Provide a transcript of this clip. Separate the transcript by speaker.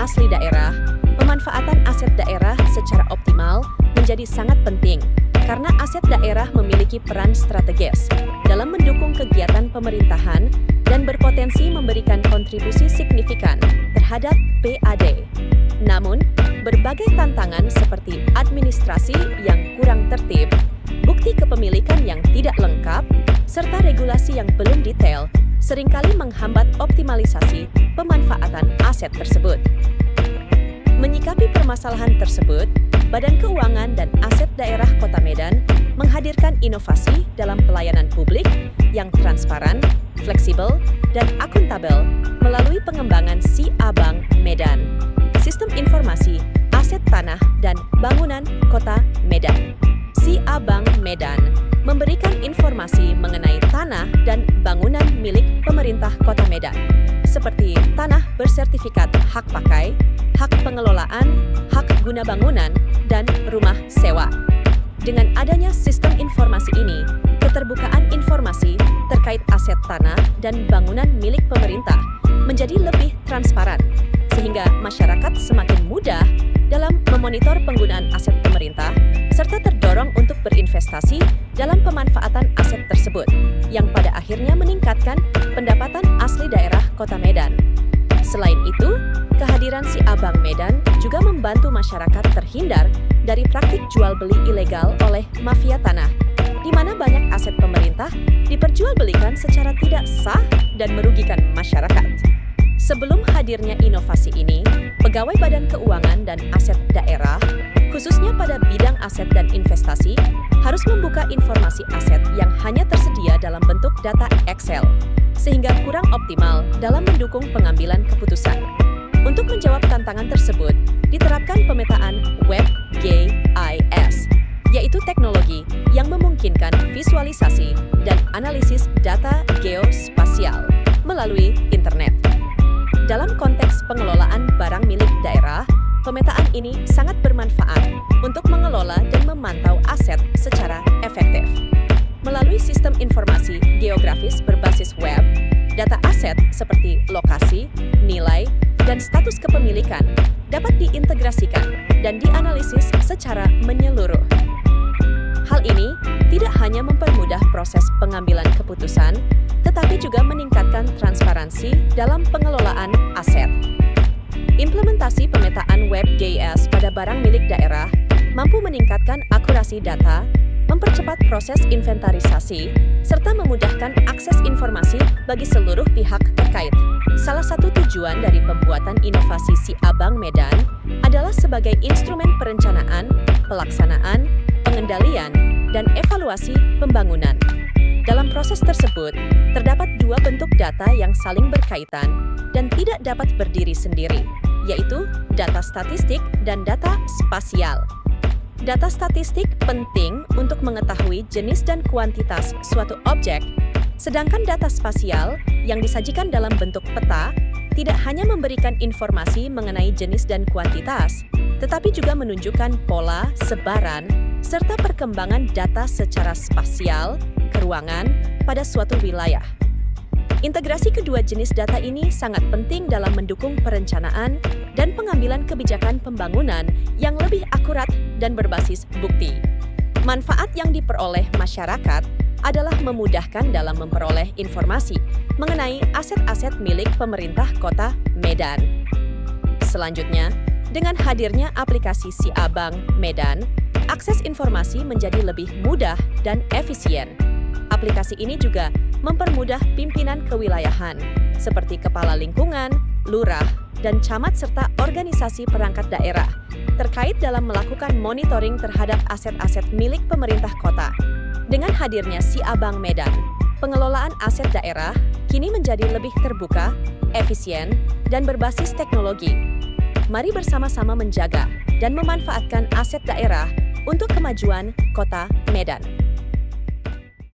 Speaker 1: asli daerah, pemanfaatan aset daerah secara optimal menjadi sangat penting karena aset daerah memiliki peran strategis dalam mendukung kegiatan pemerintahan dan berpotensi memberikan kontribusi signifikan terhadap PAD. Namun, berbagai tantangan seperti administrasi yang kurang tertib, bukti kepemilikan yang tidak lengkap, serta regulasi yang belum detail seringkali menghambat optimalisasi pemanfaatan aset tersebut. Menyikapi permasalahan tersebut, Badan Keuangan dan Aset Daerah Kota Medan menghadirkan inovasi dalam pelayanan publik yang transparan, fleksibel, dan akuntabel melalui pengembangan Si-Abang Medan, Sistem Informasi Aset Tanah dan Bangunan Kota Medan. Si-Abang Medan memberikan informasi mengenai tanah dan bangunan milik pemerintah Kota Medan, seperti tanah bersertifikat hak pakai, hak pengelolaan, hak guna bangunan, dan rumah sewa. Dengan adanya sistem informasi ini, keterbukaan informasi terkait aset tanah dan bangunan milik pemerintah menjadi lebih transparan, sehingga masyarakat semakin mudah dalam memonitor penggunaan aset pemerintah, serta terdorong untuk berinvestasi dalam pemanfaatan aset tersebut, yang pada akhirnya meningkatkan pendapatan asli daerah Kota Medan. Selain itu, kehadiran Si-Abang Medan juga membantu masyarakat terhindar dari praktik jual beli ilegal oleh mafia tanah, di mana banyak aset pemerintah diperjualbelikan secara tidak sah dan merugikan masyarakat. Sebelum hadirnya inovasi ini, pegawai Badan Keuangan dan Aset Daerah, khususnya pada bidang aset dan investasi, harus membuka informasi aset yang hanya tersedia dalam bentuk data Excel, sehingga kurang optimal dalam mendukung pengambilan keputusan. Untuk menjawab tantangan tersebut, diterapkan pemetaan Web GIS, yaitu teknologi yang memungkinkan visualisasi dan analisis data geospasial melalui internet. Dalam konteks pengelolaan barang milik daerah, pemetaan ini sangat bermanfaat untuk mengelola dan memantau aset secara efektif. Melalui sistem informasi geografis berbasis web, data aset seperti lokasi, nilai, dan status kepemilikan dapat diintegrasikan dan dianalisis secara menyeluruh. Hal ini tidak hanya mempermudah proses pengambilan keputusan, tetapi juga meningkatkan transparansi dalam pengelolaan aset. Implementasi pemetaan Web GIS pada barang milik daerah mampu meningkatkan akurasi data, mempercepat proses inventarisasi, serta memudahkan akses informasi bagi seluruh pihak terkait. Salah satu tujuan dari pembuatan inovasi Si-Abang Medan adalah sebagai instrumen perencanaan, pelaksanaan, pengendalian, dan evaluasi pembangunan. Dalam proses tersebut, terdapat dua bentuk data yang saling berkaitan dan tidak dapat berdiri sendiri, yaitu data statistik dan data spasial. Data statistik penting untuk mengetahui jenis dan kuantitas suatu objek, sedangkan data spasial yang disajikan dalam bentuk peta tidak hanya memberikan informasi mengenai jenis dan kuantitas, tetapi juga menunjukkan pola, sebaran, serta perkembangan data secara spasial, keruangan, pada suatu wilayah. Integrasi kedua jenis data ini sangat penting dalam mendukung perencanaan dan pengambilan kebijakan pembangunan yang lebih akurat dan berbasis bukti. Manfaat yang diperoleh masyarakat adalah memudahkan dalam memperoleh informasi mengenai aset-aset milik pemerintah Kota Medan. Selanjutnya, dengan hadirnya aplikasi Si-Abang Medan, akses informasi menjadi lebih mudah dan efisien. Aplikasi ini juga mempermudah pimpinan kewilayahan, seperti kepala lingkungan, lurah, dan camat serta organisasi perangkat daerah, terkait dalam melakukan monitoring terhadap aset-aset milik pemerintah kota. Dengan hadirnya Si-Abang Medan, pengelolaan aset daerah kini menjadi lebih terbuka, efisien, dan berbasis teknologi. Mari bersama-sama menjaga dan memanfaatkan aset daerah untuk kemajuan Kota Medan.